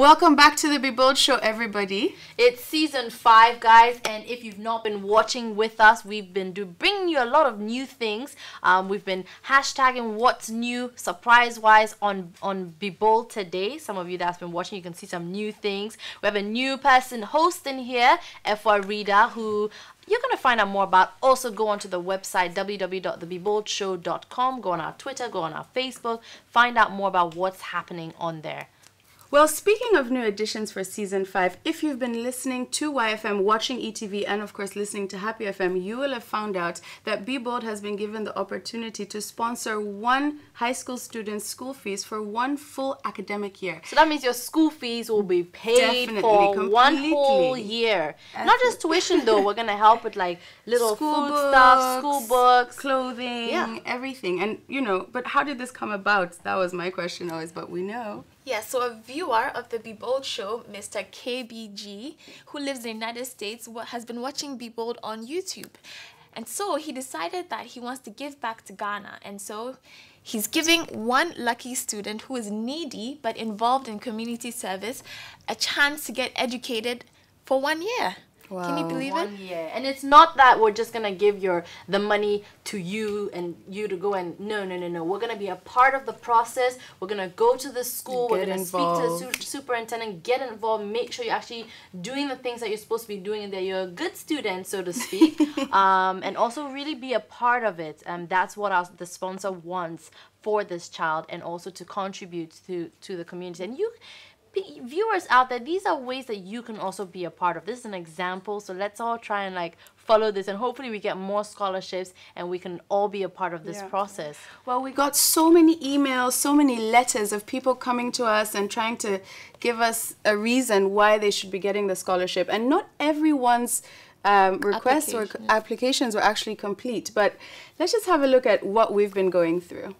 Welcome back to the Be Bold Show, everybody. It's season 5, guys, and if you've not been watching with us, we've been bringing you a lot of new things. We've been hashtagging what's new, surprise-wise, on Be Bold today. Some of you that's been watching, you can see some new things. We have a new person hosting here, Efwa Rida, who you're going to find out more about. Also, go onto the website, www.thebeboldshow.com. Go on our Twitter, go on our Facebook. Find out more about what's happening on there. Well, speaking of new additions for Season 5, if you've been listening to YFM, watching ETV, and of course listening to Happy FM, you will have found out that Be Bold has been given the opportunity to sponsor one high school student's school fees for one full academic year. So that means your school fees will be paid for one whole year. Not just tuition though, we're going to help with like little food stuff, school books, clothing, everything. And you know, but how did this come about? That was my question always, but we know. Yeah, so a viewer of the Be Bold show, Mr. KBG, who lives in the United States, has been watching Be Bold on YouTube. And so he decided that he wants to give back to Ghana. And so he's giving one lucky student who is needy but involved in community service a chance to get educated for 1 year. Wow. Can you believe it? 1 year. And it's not that we're just going to give the money to you and you to go and no. We're going to be a part of the process. We're going to go to the school. We're going to speak to the superintendent, get involved, make sure you're actually doing the things that you're supposed to be doing and that you're a good student, so to speak. And also really be a part of it. That's what the sponsor wants for this child, and also to contribute to the community. And you viewers out there, these are ways that you can also be a part of. This is an example, so let's all try and like follow this, and hopefully we get more scholarships and we can all be a part of this process. Well, we got so many emails, so many letters of people coming to us and trying to give us a reason why they should be getting the scholarship, and not everyone's requests or applications were actually complete. But let's just have a look at what we've been going through.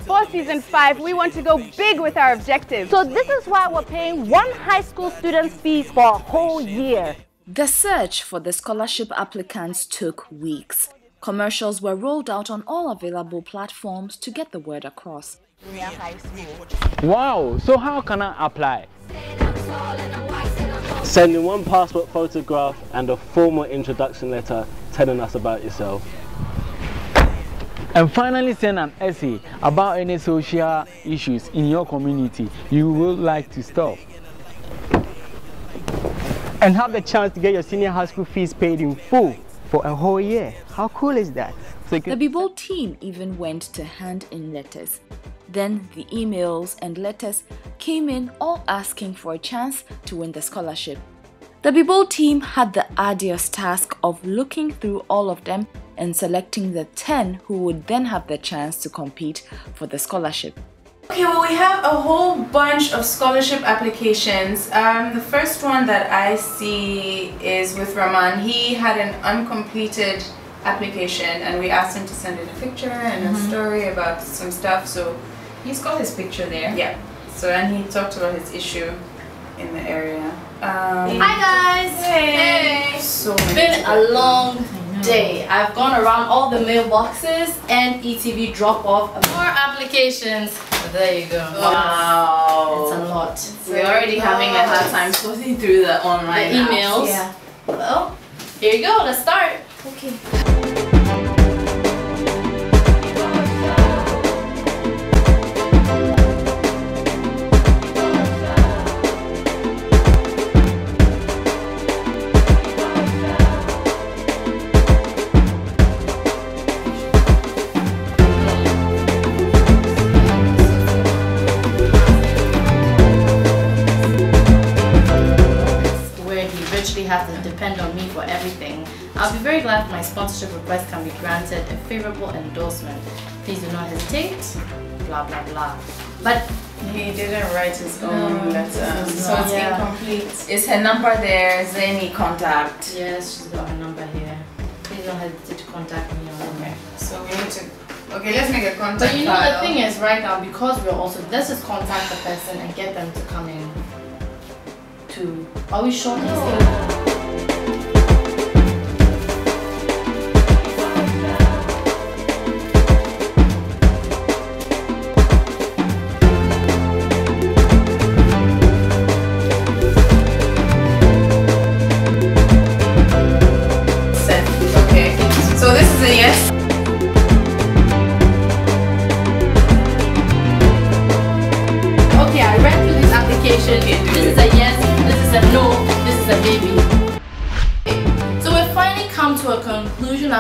For Season 5, we want to go big with our objectives. So this is why we're paying one high school student's fees for a whole year. The search for the scholarship applicants took weeks. Commercials were rolled out on all available platforms to get the word across. Wow, so how can I apply? Send in one passport photograph and a formal introduction letter telling us about yourself. And finally, send an essay about any social issues in your community you would like to stop. And have the chance to get your senior high school fees paid in full for a whole year. How cool is that? So the Be Bold team even went to hand in letters. Then the emails and letters came in, all asking for a chance to win the scholarship. The Be Bold team had the arduous task of looking through all of them and selecting the 10 who would then have the chance to compete for the scholarship. Okay, well, we have a whole bunch of scholarship applications. The first one that I see is with Rahman. He had an uncompleted application and we asked him to send in a picture and a story about some stuff. So he's got his picture there. Yeah. So, and he talked about his issue in the area. Hi guys! Hey! So it's been a long day. I've gone around all the mailboxes and ETV drop-off. More applications. There you go. Wow! It's a lot. We're already having a hard time sorting through the online emails. Yeah. Well, here you go. Let's start. Okay. Have to depend on me for everything. I'll be very glad if my sponsorship request can be granted a favorable endorsement. Please do not hesitate. Blah blah blah. But he didn't write his own letter, so it's incomplete. Is her number there? Is there any contact? Yes, she's got her number here. Please don't hesitate to contact me. Okay. So we need to. Okay, let's make a contact. But you know the thing is, right now, because we're also, let's just contact the person and get them to come in. Are we sure?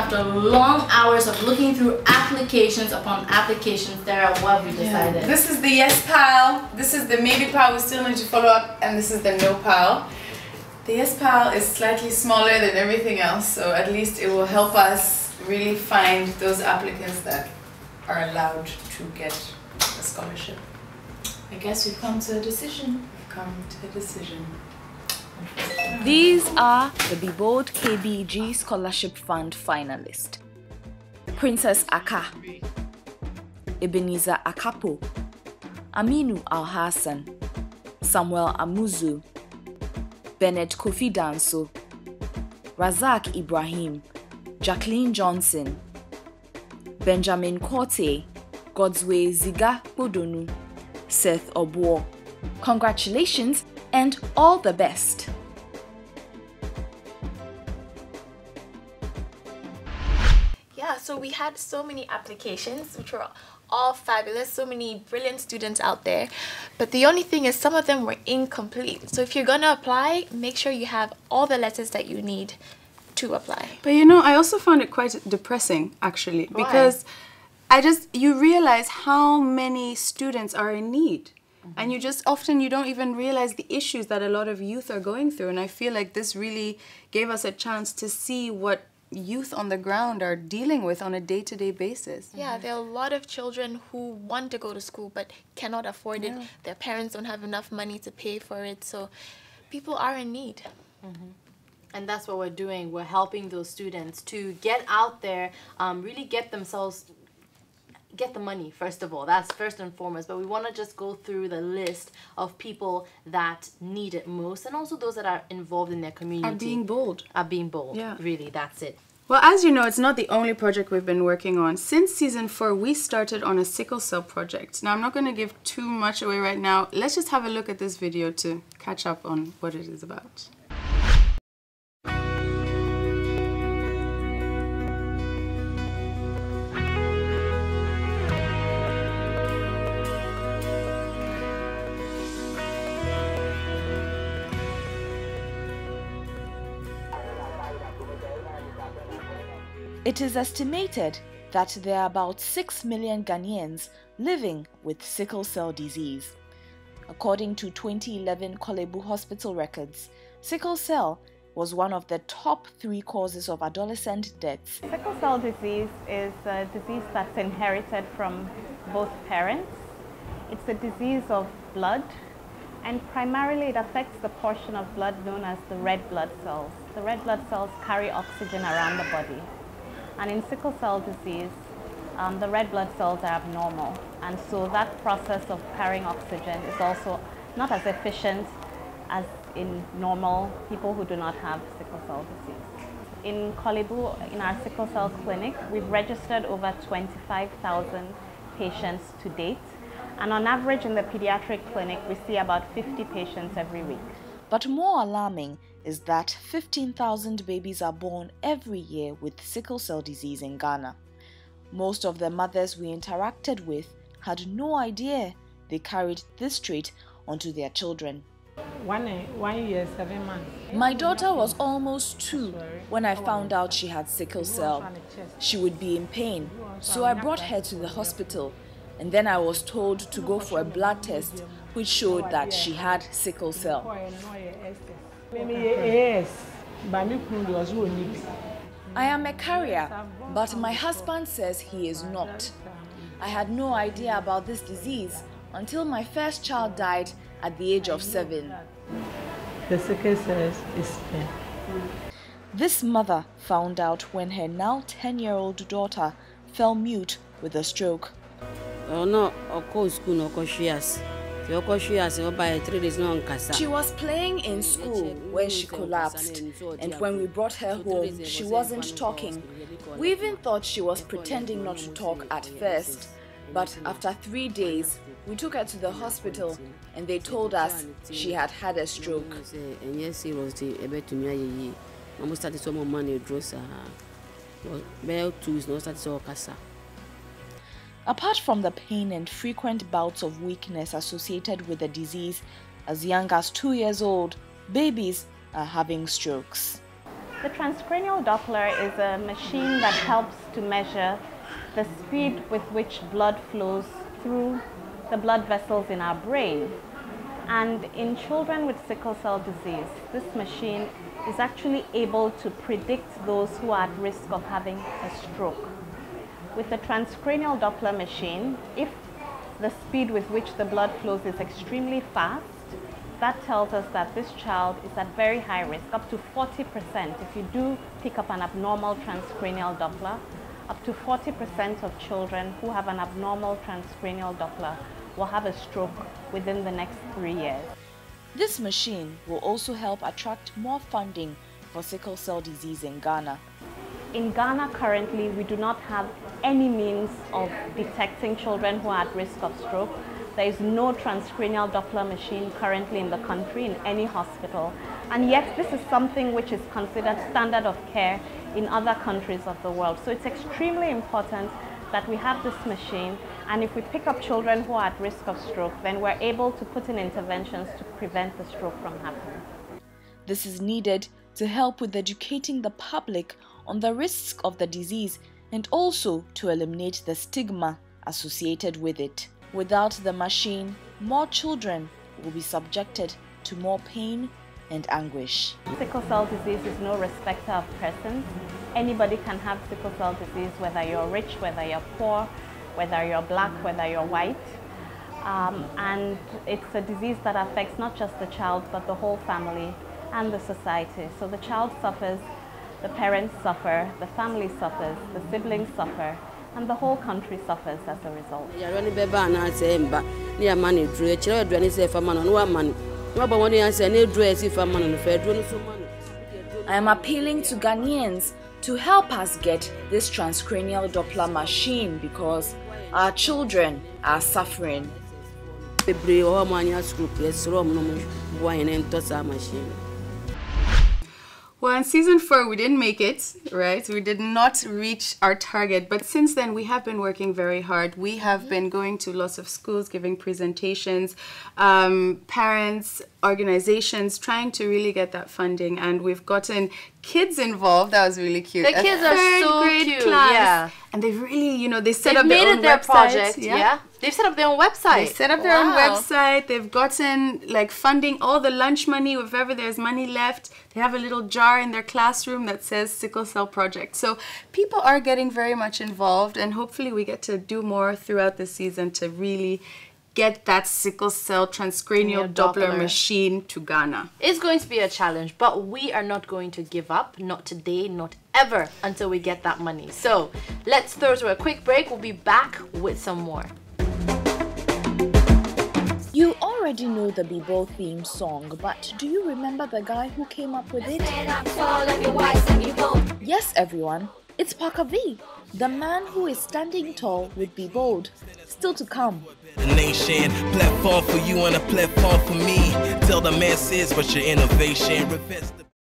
after long hours of looking through applications upon applications, Sarah, what have we decided? This is the yes pile, this is the maybe pile we still need to follow up, and this is the no pile. The yes pile is slightly smaller than everything else, so at least it will help us really find those applicants that are allowed to get a scholarship. I guess we've come to a decision. These are the Be Bold KBG Scholarship Fund finalists. Princess Aka, Ebenezer Akapo, Aminu Al-Hassan, Samuel Amuzu, Bennett Kofi Danso, Razak Ibrahim, Jacqueline Johnson, Benjamin Korte, Godsway Ziga Bodonu, Seth Obuo. Congratulations and all the best! Yeah, so we had so many applications, which were all fabulous, so many brilliant students out there. But the only thing is some of them were incomplete. So if you're going to apply, make sure you have all the letters that you need to apply. But you know, I also found it quite depressing, actually. Why? Because you realize how many students are in need. And you just often you don't even realize the issues that a lot of youth are going through. And I feel like this really gave us a chance to see what youth on the ground are dealing with on a day-to-day basis. Yeah, there are a lot of children who want to go to school but cannot afford it. Their parents don't have enough money to pay for it. So people are in need. And that's what we're doing. We're helping those students to get out there, really get the money, first of all. That's first and foremost. But we want to just go through the list of people that need it most, and also those that are involved in their community. Are being bold. Are being bold. Yeah. Really, that's it. Well, as you know, it's not the only project we've been working on. Since season 4, we started on a sickle cell project. Now, I'm not going to give too much away right now. Let's just have a look at this video to catch up on what it is about. It is estimated that there are about 6 million Ghanaians living with sickle cell disease. According to 2011 Kolebu Hospital records, sickle cell was one of the top 3 causes of adolescent deaths. Sickle cell disease is a disease that's inherited from both parents. It's a disease of blood, and primarily it affects the portion of blood known as the red blood cells. The red blood cells carry oxygen around the body. And in sickle cell disease, the red blood cells are abnormal. And so that process of carrying oxygen is also not as efficient as in normal people who do not have sickle cell disease. In Kolebu, in our sickle cell clinic, we've registered over 25,000 patients to date. And on average in the pediatric clinic, we see about 50 patients every week. But more alarming is that 15,000 babies are born every year with sickle cell disease in Ghana. Most of the mothers we interacted with had no idea they carried this trait onto their children. 1 year, 7 months. My daughter was almost 2 when I found out she had sickle cell. She would be in pain, so I brought her to the hospital, and then I was told to go for a blood test which showed that she had sickle cell. I am a carrier, but my husband says he is not. I had no idea about this disease until my first child died at the age of 7. The sickle cell is pain. This mother found out when her now 10-year-old daughter fell mute with a stroke. She was playing in school when she collapsed, and when we brought her home, she wasn't talking. We even thought she was pretending not to talk at first, but after 3 days, we took her to the hospital and they told us she had had a stroke. Apart from the pain and frequent bouts of weakness associated with the disease, as young as 2 years old, babies are having strokes. The transcranial Doppler is a machine that helps to measure the speed with which blood flows through the blood vessels in our brain. And in children with sickle cell disease, this machine is actually able to predict those who are at risk of having a stroke. With the transcranial Doppler machine, if the speed with which the blood flows is extremely fast, that tells us that this child is at very high risk, up to 40%. If you do pick up an abnormal transcranial Doppler, up to 40% of children who have an abnormal transcranial Doppler will have a stroke within the next 3 years. This machine will also help attract more funding for sickle cell disease in Ghana. In Ghana currently, we do not have any means of detecting children who are at risk of stroke. There is no transcranial Doppler machine currently in the country in any hospital. And yet this is something which is considered standard of care in other countries of the world. So it's extremely important that we have this machine, and if we pick up children who are at risk of stroke, then we're able to put in interventions to prevent the stroke from happening. This is needed to help with educating the public on the risks of the disease and also to eliminate the stigma associated with it. Without the machine, more children will be subjected to more pain and anguish. Sickle cell disease is no respecter of persons. Anybody can have sickle cell disease, whether you're rich, whether you're poor, whether you're black, whether you're white. And it's a disease that affects not just the child, but the whole family and the society. So the child suffers, the parents suffer, the family suffers, the siblings suffer, and the whole country suffers as a result. I am appealing to Ghanaians to help us get this transcranial Doppler machine because our children are suffering. Well, in season 4, we didn't make it, right? We did not reach our target. But since then, we have been working very hard. We have been going to lots of schools, giving presentations, parents, organizations, trying to really get that funding. And we've gotten kids involved. That was really cute. The kids are so cute. Class. Yeah. And they really, you know, they set up their own their website. project. Yeah. They've set up their own website. They set up their own website. They've gotten like funding, all the lunch money, if ever there's money left. They have a little jar in their classroom that says Sickle Cell Project. So people are getting very much involved, and hopefully we get to do more throughout the season to really get that sickle cell transcranial Doppler machine to Ghana. It's going to be a challenge, but we are not going to give up, not today, not ever, until we get that money. So let's throw to a quick break. We'll be back with some more. You already know the Be Bold theme song, but do you remember the guy who came up with it? Yes, everyone, it's Parker V, the man who is standing tall with Be Bold. Still to come. The nation, platform for you and a platform for me. Tell the masses what's your innovation.